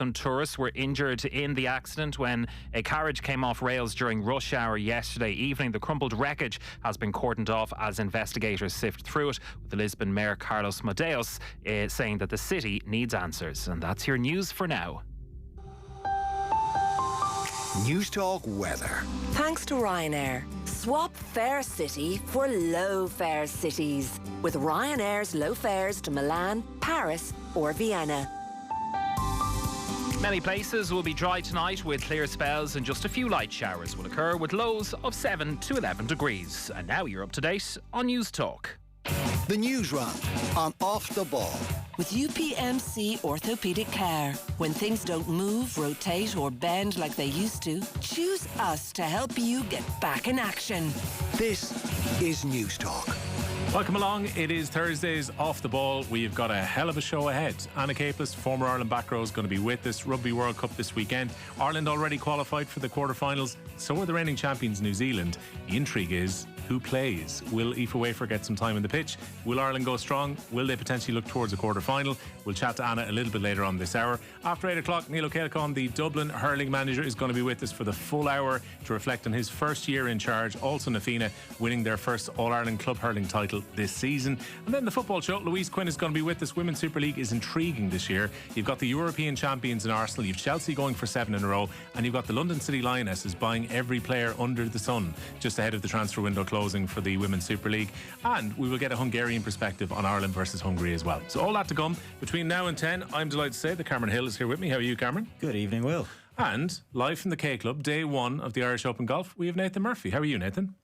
Some tourists were injured in the accident when a carriage came off rails during rush hour yesterday evening. The crumpled wreckage has been cordoned off as investigators sift through it, with the Lisbon Mayor Carlos Modeus saying that the city needs answers. And that's your news for now. News Talk weather. Thanks to Ryanair. Swap fare city for low fare cities with Ryanair's low fares to Milan, Paris or Vienna. Many places will be dry tonight with clear spells, and just a few light showers will occur with lows of 7 to 11 degrees. And now you're up to date on News Talk. The Newsround on Off the Ball. With UPMC Orthopaedic Care. When things don't move, rotate or bend like they used to, choose us to help you get back in action. This is News Talk. Welcome along. It is Thursday's Off the Ball. We've got a hell of a show ahead. Anna Capeless, former Ireland back row, is going to be with us. Rugby World Cup this weekend. Ireland already qualified for the quarterfinals. So are the reigning champions New Zealand. The intrigue is who plays. Will Aoife Wafer get some time on the pitch? Will Ireland go strong? Will they potentially look towards a quarter-final? We'll chat to Anna a little bit later on this hour. After 8 o'clock, Neil O'Kellicon, the Dublin hurling manager, is going to be with us for the full hour to reflect on his first year in charge. Also Nafina winning their first All-Ireland club hurling title this season. And then the football show, Louise Quinn is going to be with us. Women's Super League is intriguing this year. You've got the European champions in Arsenal, you've Chelsea going for 7 in a row, and you've got the London City Lionesses buying every player under the sun just ahead of the transfer window closing for the Women's Super League. And we will get a Hungarian perspective on Ireland versus Hungary as well. So all that to come between now and 10. I'm delighted to say that Cameron Hill is here with me. How are you, Cameron? Good evening, Will. And live from the K Club, day 1 of the Irish Open Golf, we have Nathan Murphy. How are you, Nathan?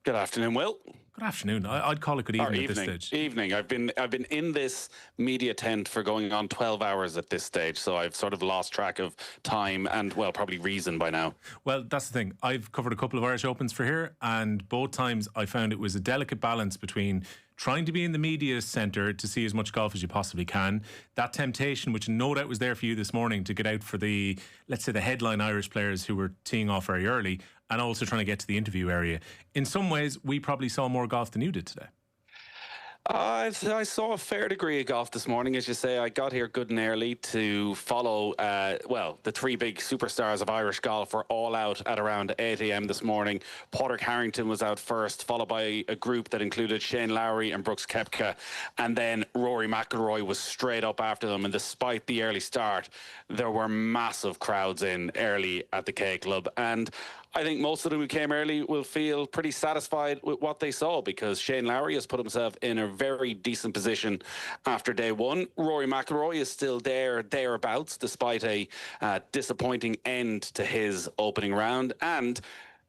Good afternoon, Will. Good afternoon. I'd call it good evening at this stage. Evening. I've been in this media tent for going on 12 hours at this stage, so I've sort of lost track of time and, well, probably reason by now. Well, that's the thing. I've covered a couple of Irish Opens for here, and both times I found it was a delicate balance between trying to be in the media centre to see as much golf as you possibly can. That temptation, which no doubt was there for you this morning, to get out for the, let's say, the headline Irish players who were teeing off very early, and also trying to get to the interview area. In some ways, we probably saw more golf than you did today. I saw a fair degree of golf this morning. As you say, I got here good and early to follow, the 3 big superstars of Irish golf were all out at around 8 a.m. this morning. Padraig Harrington was out first, followed by a group that included Shane Lowry and Brooks Koepka. And then Rory McIlroy was straight up after them. And despite the early start, there were massive crowds in early at the K Club. And I think most of them who came early will feel pretty satisfied with what they saw, because Shane Lowry has put himself in a very decent position after day 1. Rory McIlroy is still thereabouts, despite a disappointing end to his opening round. And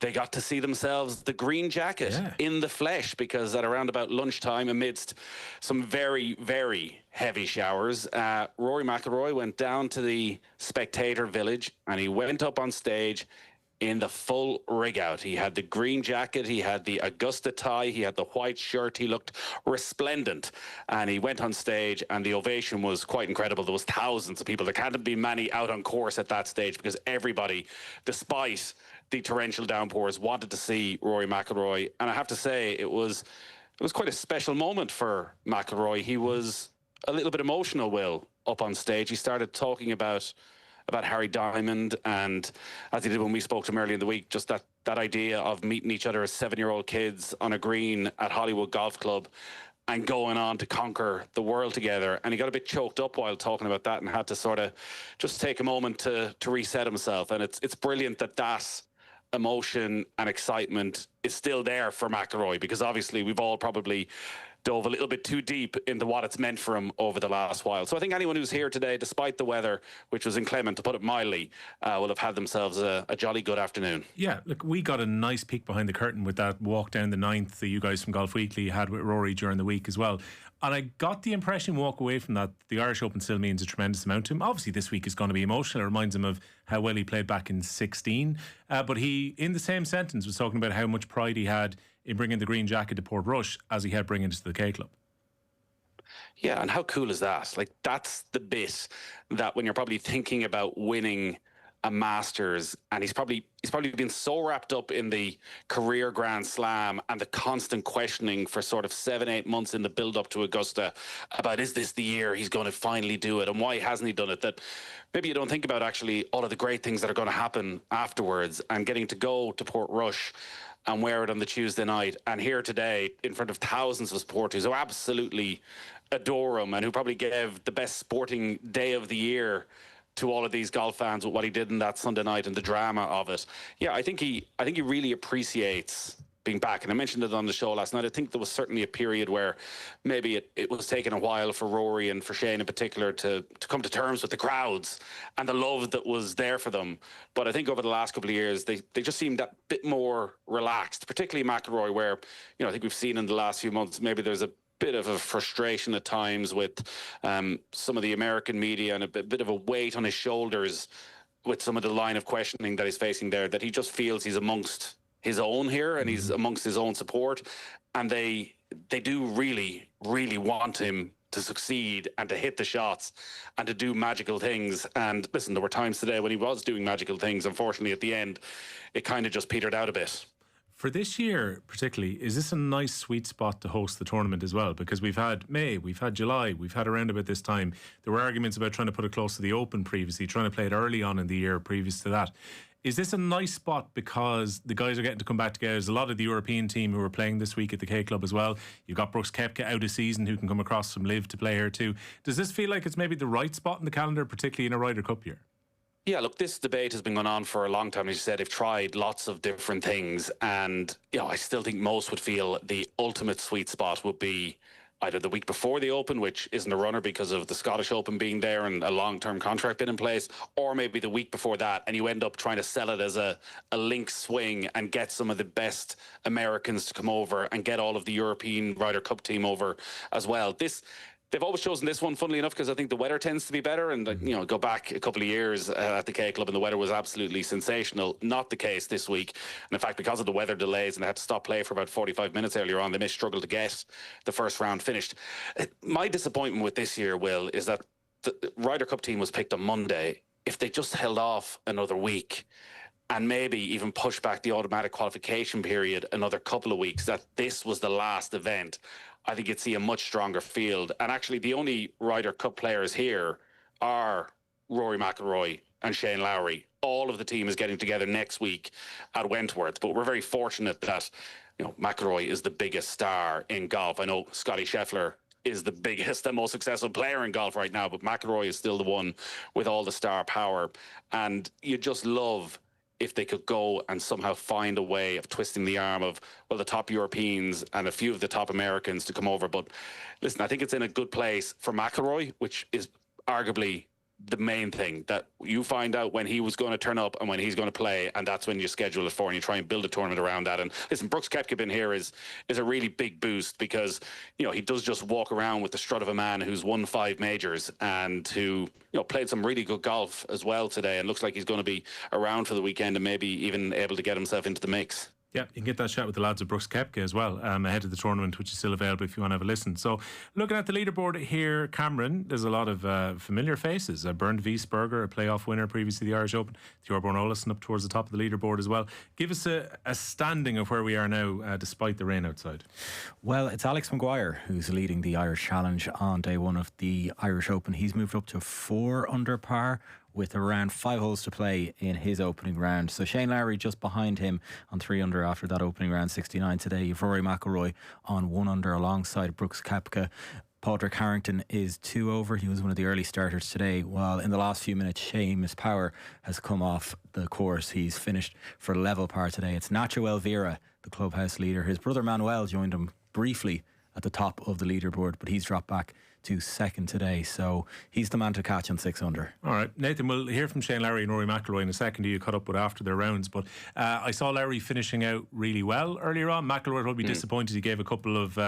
they got to see themselves the green jacket in the flesh, because at around about lunchtime, amidst some very, very heavy showers, Rory McIlroy went down to the spectator village and he went up on stage in the full rig out. He had the green jacket, he had the Augusta tie, he had the white shirt, he looked resplendent, and he went on stage and the ovation was quite incredible. There was thousands of people. There can't have been many out on course at that stage, because everybody, despite the torrential downpours, wanted to see Rory McIlroy. And I have to say, it was quite a special moment for McIlroy. He was a little bit emotional, Will, up on stage. He started talking about Harry Diamond, and as he did when we spoke to him earlier in the week, just that idea of meeting each other as 7-year-old kids on a green at Hollywood Golf Club and going on to conquer the world together. And he got a bit choked up while talking about that and had to sort of just take a moment to reset himself. And it's brilliant that emotion and excitement is still there for McIlroy, because obviously we've all probably dove a little bit too deep into what it's meant for him over the last while. So I think anyone who's here today, despite the weather, which was inclement, to put it mildly, will have had themselves a jolly good afternoon. Yeah, look, we got a nice peek behind the curtain with that walk down the 9th that you guys from Golf Weekly had with Rory during the week as well. And I got the impression, walk away from that, the Irish Open still means a tremendous amount to him. Obviously, this week is going to be emotional. It reminds him of how well he played back in 16. But he, in the same sentence, was talking about how much pride he had in bringing the green jacket to Portrush as he had bringing it to the K Club. Yeah, and how cool is that? Like, that's the bit that when you're probably thinking about winning a Masters, and he's probably been so wrapped up in the career Grand Slam and the constant questioning for sort of 7-8 months in the build-up to Augusta about, is this the year he's going to finally do it, and why hasn't he done it, that maybe you don't think about actually all of the great things that are going to happen afterwards, and getting to go to Portrush and wear it on the Tuesday night, and here today in front of thousands of supporters who absolutely adore him and who probably gave the best sporting day of the year to all of these golf fans with what he did in that Sunday night and the drama of it. Yeah, I think he really appreciates being back. And I mentioned it on the show last night. I think there was certainly a period where maybe it was taking a while for Rory and for Shane in particular to come to terms with the crowds and the love that was there for them. But I think over the last couple of years, they just seemed a bit more relaxed, particularly McIlroy, where, I think we've seen in the last few months, maybe there's a bit of a frustration at times with some of the American media and a bit of a weight on his shoulders with some of the line of questioning that he's facing there, that he just feels he's amongst his own here and he's amongst his own support, and they do really, really want him to succeed and to hit the shots and to do magical things. And listen, there were times today when he was doing magical things. Unfortunately, at the end, it kind of just petered out a bit. For this year particularly, is this a nice sweet spot to host the tournament as well? Because we've had May, we've had July, we've had around about this time. There were arguments about trying to put it close to the Open previously, trying to play it early on in the year previous to that. Is this a nice spot because the guys are getting to come back together? There's a lot of the European team who are playing this week at the K Club as well. You've got Brooks Koepka out of season who can come across from Liv to play here too. Does this feel like it's maybe the right spot in the calendar, particularly in a Ryder Cup year? Yeah, look, this debate has been going on for a long time. As you said, they've tried lots of different things. And, I still think most would feel the ultimate sweet spot would be either the week before the Open, which isn't a runner because of the Scottish Open being there and a long-term contract been in place, or maybe the week before that, and you end up trying to sell it as a link swing and get some of the best Americans to come over and get all of the European Ryder Cup team over as well. They've always chosen this one, funnily enough, because I think the weather tends to be better. And, go back a couple of years at the K Club and the weather was absolutely sensational. Not the case this week. And in fact, because of the weather delays and they had to stop play for about 45 minutes earlier on, they may struggle to get the first round finished. My disappointment with this year, Will, is that the Ryder Cup team was picked on Monday. If they just held off another week and maybe even push back the automatic qualification period another couple of weeks, that this was the last event, I think you'd see a much stronger field. And actually, the only Ryder Cup players here are Rory McIlroy and Shane Lowry. All of the team is getting together next week at Wentworth. But we're very fortunate that, McIlroy is the biggest star in golf. I know Scotty Scheffler is the biggest and most successful player in golf right now, but McIlroy is still the one with all the star power. And you just love if they could go and somehow find a way of twisting the arm of, the top Europeans and a few of the top Americans to come over. But listen, I think it's in a good place for McIlroy, which is arguably the main thing, that you find out when he was going to turn up and when he's going to play, and that's when you schedule it for, and you try and build a tournament around that. And listen, Brooks Koepka in here is a really big boost because, he does just walk around with the strut of a man who's won 5 majors and who, played some really good golf as well today, and looks like he's going to be around for the weekend and maybe even able to get himself into the mix. Yeah, you can get that chat with the lads of Brooks Koepka as well ahead of the tournament, which is still available if you want to have a listen. So looking at the leaderboard here, Cameron, there's a lot of familiar faces. Bernd Wiesberger, a playoff winner previously the Irish Open. Thorbjorn Olesen up towards the top of the leaderboard as well. Give us a standing of where we are now despite the rain outside. Well, it's Alex Maguire who's leading the Irish Challenge on day one of the Irish Open. He's moved up to 4 under par with around 5 holes to play in his opening round. So Shane Lowry just behind him on 3 under after that opening round, 69 today. You've Rory McIlroy on 1 under alongside Brooks Koepka. Padraig Harrington is 2 over. He was one of the early starters today, while in the last few minutes Seamus Power has come off the course. He's finished for level par today. It's Nacho Elvira, the clubhouse leader. His brother Manuel joined him briefly at the top of the leaderboard, but he's dropped back to 2nd today, so he's the man to catch on 6 under. All right, Nathan, we'll hear from Shane Lowry and Rory McIlroy in a second, who you caught up with after their rounds, but I saw Lowry finishing out really well earlier on. McIlroy will be disappointed. He gave a couple of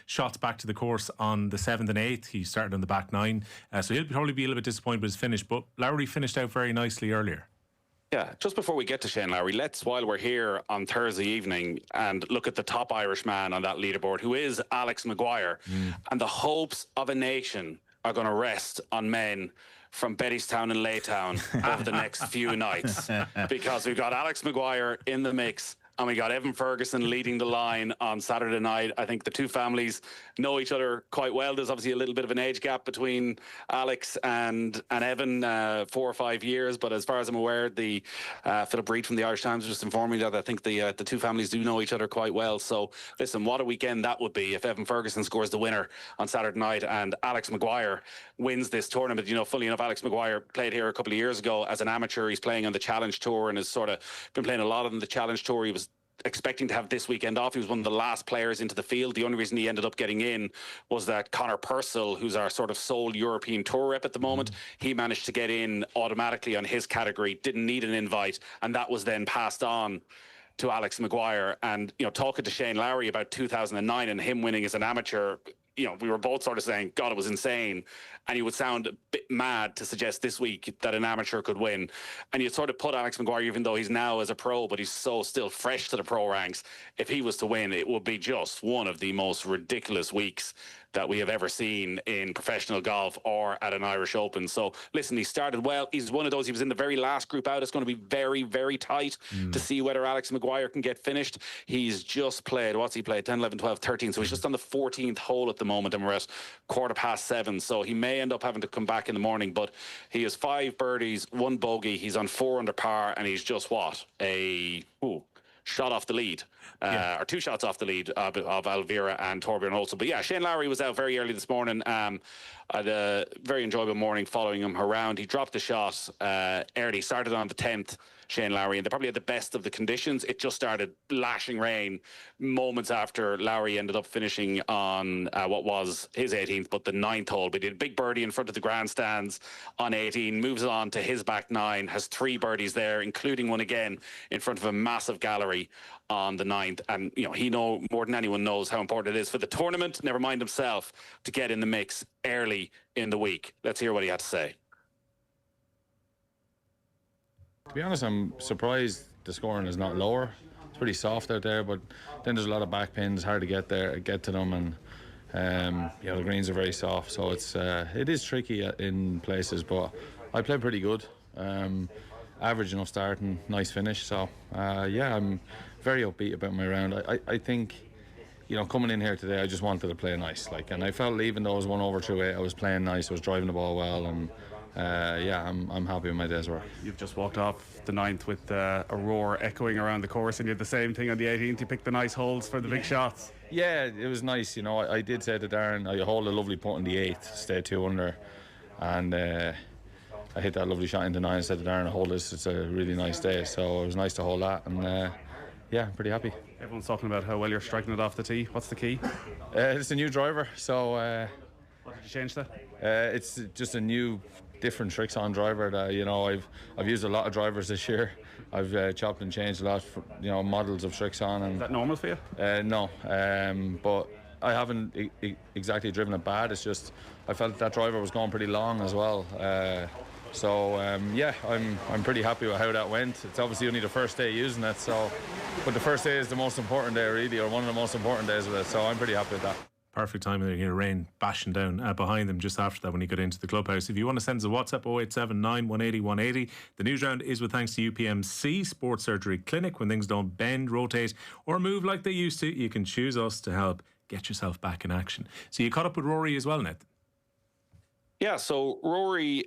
shots back to the course on the 7th and 8th. He started on the back 9, so he'll probably be a little bit disappointed with his finish, but Lowry finished out very nicely earlier. Yeah, just before we get to Shane Lowry, let's, while we're here on Thursday evening, and look at the top Irish man on that leaderboard, who is Alex Maguire. And the hopes of a nation are going to rest on men from Bettystown and Laytown over the next few nights, because we've got Alex Maguire in the mix and we got Evan Ferguson leading the line on Saturday night. I think the two families know each other quite well. There's obviously a little bit of an age gap between Alex and Evan, 4 or 5 years. But as far as I'm aware, the Philip Reid from the Irish Times just informed me that I think the two families do know each other quite well. So listen, what a weekend that would be if Evan Ferguson scores the winner on Saturday night and Alex Maguire wins this tournament. You know, fully enough, Alex Maguire played here a couple of years ago as an amateur. He's playing on the Challenge Tour and has sort of been playing a lot on the Challenge Tour. He was expecting to have this weekend off. He was one of the last players into the field. The only reason he ended up getting in was that Conor Purcell, who's our sort of sole European Tour rep at the moment, he managed to get in automatically on his category, didn't need an invite, and that was then passed on to Alex Maguire. And, you know, talking to Shane Lowry about 2009 and him winning as an amateur, you know, we were both sort of saying, God, it was insane. And you would sound a bit mad to suggest this week that an amateur could win. And you'd sort of put Alex Maguire, even though he's now as a pro, but he's so still fresh to the pro ranks, if he was to win, it would be just one of the most ridiculous weeks that we have ever seen in professional golf or at an Irish Open. So listen, he started well. He's one of those, he was in the very last group out. It's going to be very, very tight to see whether Alex Maguire can get finished. He's just played, what's he played? 10, 11, 12, 13. So he's just on the 14th hole at the moment, and we're at 7:15. So he may end up having to come back in the morning, but he has 5 birdies, 1 bogey. He's on 4 under par, and he's just shot off the lead, or 2 shots off the lead of Alvira and Torbjorn Olsen. But yeah, Shane Lowry was out very early this morning. I had a very enjoyable morning following him around. He dropped the shot early, started on the 10th, Shane Lowry, and they probably had the best of the conditions. It just started lashing rain moments after Lowry ended up finishing on what was his 18th, but the 9th hole. But he did a big birdie in front of the grandstands on 18, moves on to his back 9, has 3 birdies there, including one again in front of a massive gallery on the 9th. And, you know, he more than anyone knows how important it is for the tournament, never mind himself, to get in the mix early in the week. Let's hear what he had to say. To be honest, I'm surprised the scoring is not lower. It's pretty soft out there, but then there's a lot of back pins, hard to get to them, and the greens are very soft, so it is tricky in places. But I played pretty good, average enough start and nice finish. So I'm very upbeat about my round. I think, you know, coming in here today, I just wanted to play nice, and I felt even though I was 1 over through 8, I was playing nice, I was driving the ball well, and I'm happy with my day's work. You've just walked off the 9th with a roar echoing around the course, and you did the same thing on the 18th. You picked the nice holes for the big shots. Yeah, it was nice. You know, I did say to Darren, I hold a lovely putt on the 8th, stay 2 under, and I hit that lovely shot into 9 and said to Darren, I hold this, it's a really nice day. So it was nice to hold that, and I'm pretty happy. Everyone's talking about how well you're striking it off the tee. What's the key? It's a new driver, so what did you change that? It's just a new, different tricks on driver that, you know, I've used a lot of drivers this year. I've chopped and changed a lot, models of tricks on. And is that normal for you? No, but I haven't exactly driven it bad. It's just I felt that driver was going pretty long as well. I'm pretty happy with how that went. It's obviously only the first day using it, but the first day is the most important day really, or one of the most important days of it. So I'm pretty happy with that. Perfect time there, rain bashing down behind them just after that when he got into the clubhouse. If you want to send us a WhatsApp, 0879 180 180. The news round is with thanks to UPMC Sports Surgery Clinic. When things don't bend, rotate or move like they used to, you can choose us to help get yourself back in action. So you caught up with Rory as well, Ned? Yeah, so Rory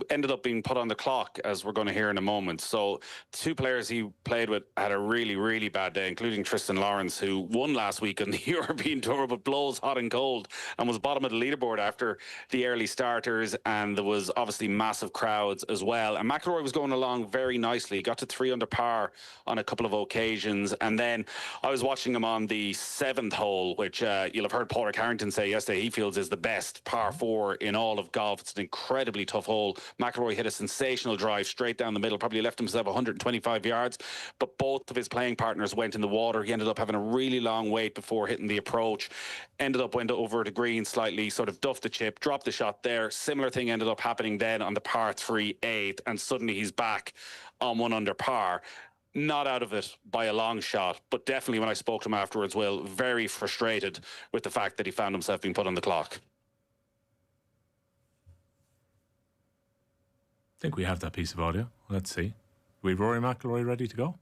ended up being put on the clock, as we're going to hear in a moment. So 2 players he played with had a really, really bad day, including Tristan Lawrence, who won last week on the European Tour, but blows hot and cold and was bottom of the leaderboard after the early starters, and there was obviously massive crowds as well. And McIlroy was going along very nicely. He got to 3 under par on a couple of occasions, and then I was watching him on the 7th hole, which you'll have heard Paul Carrington say yesterday he feels is the best par 4 in all of golf. It's an incredibly tough hole. McIlroy hit a sensational drive straight down the middle, probably left himself 125 yards, but both of his playing partners went in the water. He ended up having a really long wait before hitting the approach, went over the green slightly, sort of duffed the chip, dropped the shot there. Similar thing ended up happening then on the par 3 8th, and suddenly he's back on 1 under par. Not out of it by a long shot, but definitely when I spoke to him afterwards, Will, very frustrated with the fact that he found himself being put on the clock. think we have that piece of audio. Let's see. We Rory McIlroy ready to go?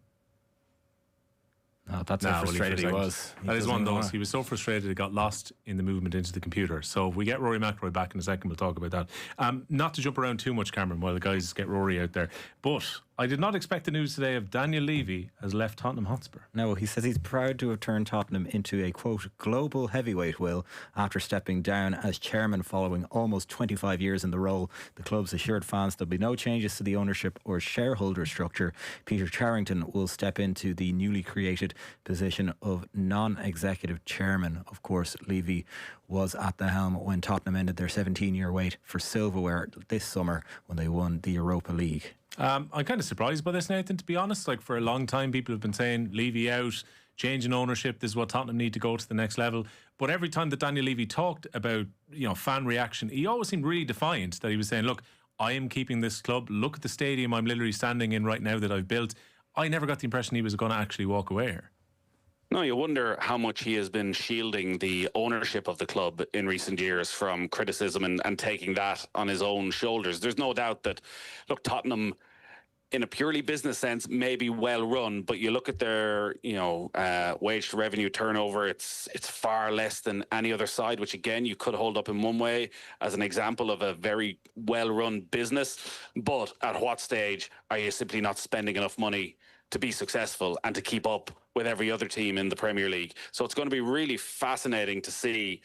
No, that's how frustrated he was. That is one of those. He was so frustrated it got lost in the movement into the computer. So if we get Rory McIlroy back in a second, we'll talk about that. Not to jump around too much, Cameron, while the guys get Rory out there. But I did not expect the news today of Daniel Levy has left Tottenham Hotspur. No, he says he's proud to have turned Tottenham into a, quote, global heavyweight, Will, after stepping down as chairman following almost 25 years in the role. The club's assured fans there'll be no changes to the ownership or shareholder structure. Peter Charrington will step into the newly created position of non-executive chairman. Of course, Levy was at the helm when Tottenham ended their 17-year wait for silverware this summer when they won the Europa League. I'm kind of surprised by this, Nathan, to be honest. Like, for a long time, people have been saying Levy out, change in ownership, this is what Tottenham need to go to the next level. But every time that Daniel Levy talked about, fan reaction, he always seemed really defiant, that he was saying, look, I am keeping this club. Look at the stadium I'm literally standing in right now that I've built. I never got the impression he was going to actually walk away here. No, you wonder how much he has been shielding the ownership of the club in recent years from criticism and taking that on his own shoulders. There's no doubt that, look, Tottenham, in a purely business sense, may be well run, but you look at their, wage to revenue turnover, it's far less than any other side, which again, you could hold up in one way as an example of a very well run business. But at what stage are you simply not spending enough money to be successful and to keep up with every other team in the Premier League? So it's going to be really fascinating to see,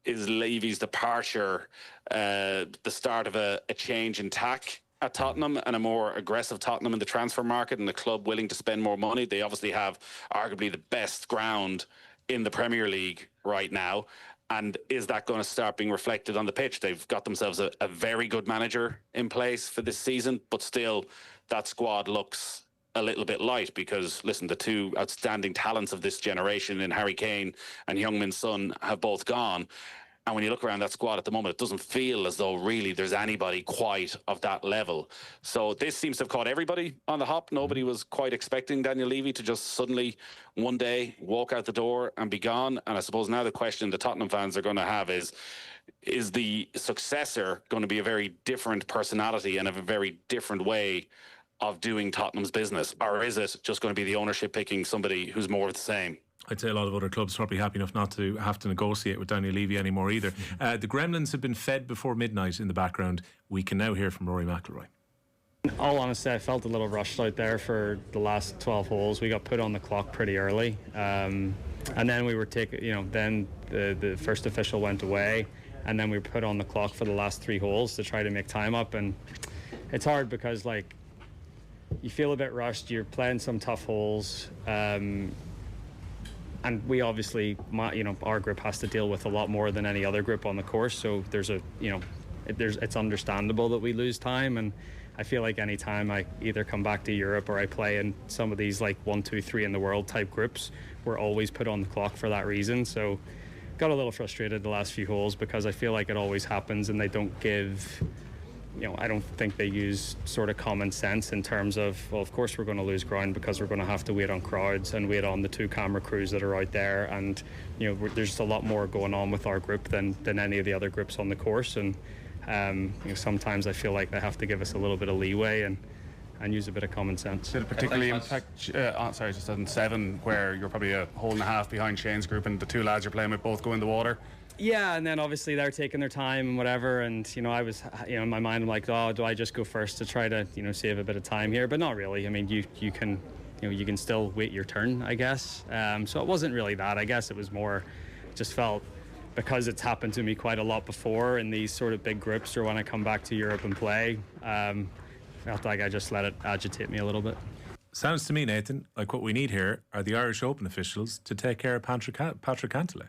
is Levy's departure the start of a change in tack at Tottenham and a more aggressive Tottenham in the transfer market and the club willing to spend more money? They obviously have arguably the best ground in the Premier League right now. And is that going to start being reflected on the pitch? They've got themselves a very good manager in place for this season, but still that squad looks a little bit light because, listen, the two outstanding talents of this generation in Harry Kane and Heung-min Son have both gone. And when you look around that squad at the moment, it doesn't feel as though really there's anybody quite of that level. So this seems to have caught everybody on the hop. Nobody was quite expecting Daniel Levy to just suddenly one day walk out the door and be gone. And I suppose now the question the Tottenham fans are going to have is the successor going to be a very different personality and a very different way of doing Tottenham's business? Or is it just going to be the ownership picking somebody who's more of the same? I'd say a lot of other clubs are probably happy enough not to have to negotiate with Daniel Levy anymore either. The Gremlins have been fed before midnight in the background. We can now hear from Rory McIlroy. In all honesty, I felt a little rushed out there for the last 12 holes. We got put on the clock pretty early. And then we were then the first official went away. And then we were put on the clock for the last 3 holes to try to make time up. And it's hard because, you feel a bit rushed. You're playing some tough holes. And we obviously, our group has to deal with a lot more than any other group on the course. So it's understandable that we lose time. And I feel like any time I either come back to Europe or I play in some of these 1, 2, 3 in the world type groups, we're always put on the clock for that reason. So got a little frustrated the last few holes because I feel like it always happens and they don't give... I don't think they use sort of common sense in terms of, well, of course we're going to lose ground because we're going to have to wait on crowds and wait on the 2 camera crews that are out there. And, there's just a lot more going on with our group than any of the other groups on the course. And, sometimes I feel like they have to give us a little bit of leeway and use a bit of common sense. Did it particularly impact, just on 7, where you're probably a hole and a half behind Shane's group and the 2 lads you're playing with both go in the water? Yeah, and then obviously they're taking their time and whatever, and I was, in my mind I'm like, oh, do I just go first to try to, save a bit of time here? But not really. I mean, you can still wait your turn, I guess. So it wasn't really that. I guess it was more, just felt because it's happened to me quite a lot before in these sort of big groups or when I come back to Europe and play. Felt like I just let it agitate me a little bit. Sounds to me, Nathan, like what we need here are the Irish Open officials to take care of Patrick Cantlay.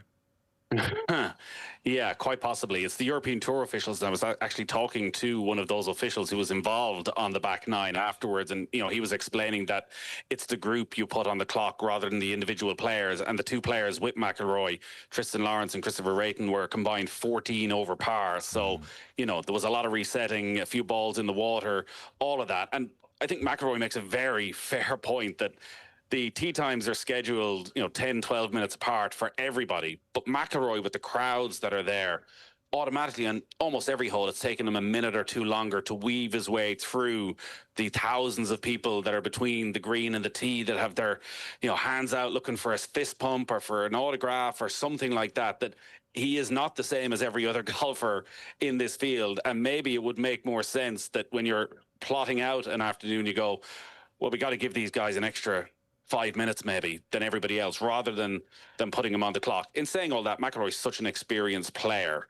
Yeah, quite possibly. It's the European Tour officials. And I was actually talking to one of those officials who was involved on the back 9 afterwards. And, he was explaining that it's the group you put on the clock rather than the individual players. And the 2 players with McIlroy, Tristan Lawrence and Christopher Wrayton, were combined 14 over par. So, there was a lot of resetting, a few balls in the water, all of that. And I think McIlroy makes a very fair point that the tee times are scheduled, 10, 12 minutes apart for everybody. But McIlroy, with the crowds that are there, automatically on almost every hole, it's taken him a minute or two longer to weave his way through the thousands of people that are between the green and the tee that have their, hands out looking for a fist pump or for an autograph or something like that, that he is not the same as every other golfer in this field. And maybe it would make more sense that when you're plotting out an afternoon, you go, well, we got to give these guys an extra 5 minutes maybe than everybody else, rather than putting him on the clock. In saying all that, McIlroy's such an experienced player.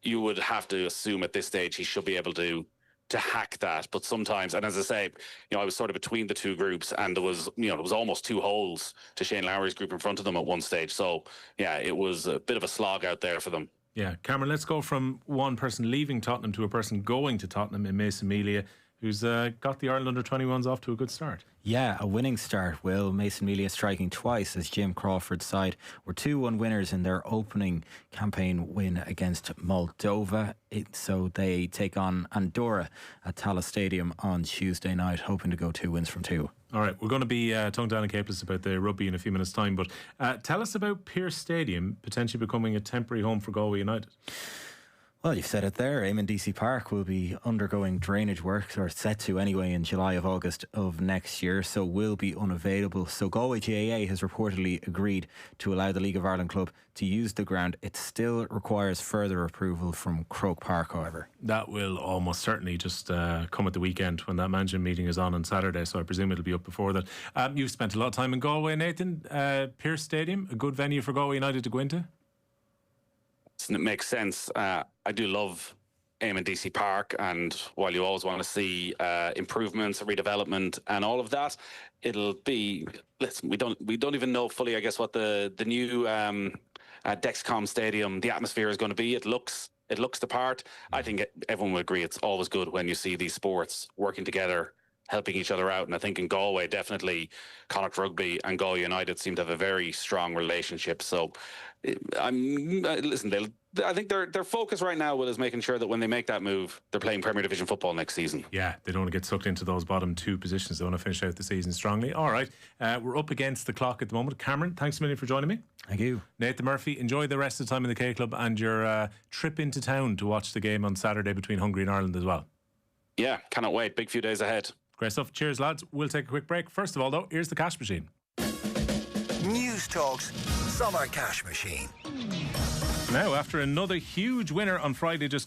You would have to assume at this stage he should be able to hack that. But sometimes, and as I say, I was sort of between the two groups, and there was almost 2 holes to Shane Lowry's group in front of them at one stage. So yeah, it was a bit of a slog out there for them. Yeah, Cameron, let's go from one person leaving Tottenham to a person going to Tottenham in Mason Melia, who's got the Ireland under-21s off to a good start. Yeah, a winning start, Will. Mason Melia striking twice as Jim Crawford's side were 2-1 winners in their opening campaign win against Moldova. So they take on Andorra at Tallaght Stadium on Tuesday night, hoping to go 2 wins from 2. All right, we're going to be tongue down and capeless about the rugby in a few minutes' time, but tell us about Pearse Stadium potentially becoming a temporary home for Galway United. Well, you've said it there. Eamon DC Park will be undergoing drainage work, or set to anyway, in July of August of next year, so will be unavailable. So Galway GAA has reportedly agreed to allow the League of Ireland club to use the ground. It still requires further approval from Croke Park, however. That will almost certainly just come at the weekend when that management meeting is on Saturday, so I presume it'll be up before that. You've spent a lot of time in Galway, Nathan. Pearse Stadium, a good venue for Galway United to go into? It makes sense. I do love Eamon DC Park, and while you always want to see improvements, redevelopment, and all of that, it'll be. Listen, we don't even know fully, I guess, what the new Dexcom Stadium, the atmosphere is going to be. It looks the part. I think everyone will agree it's always good when you see these sports working together, helping each other out. And I think in Galway, definitely Connacht Rugby and Galway United seem to have a very strong relationship. So listen, I think their focus right now, Will, is making sure that when they make that move, they're playing Premier Division football next season. Yeah, they don't want to get sucked into those bottom 2 positions. They want to finish out the season strongly. All right, we're up against the clock at the moment. Cameron, thanks a million for joining me. Thank you. Nathan Murphy, enjoy the rest of the time in the K Club and your trip into town to watch the game on Saturday between Hungary and Ireland as well. Yeah, cannot wait. Big few days ahead. Great stuff. Cheers, lads. We'll take a quick break. First of all, though, here's the cash machine. News Talk's Summer Cash Machine. Now, after another huge winner on Friday, just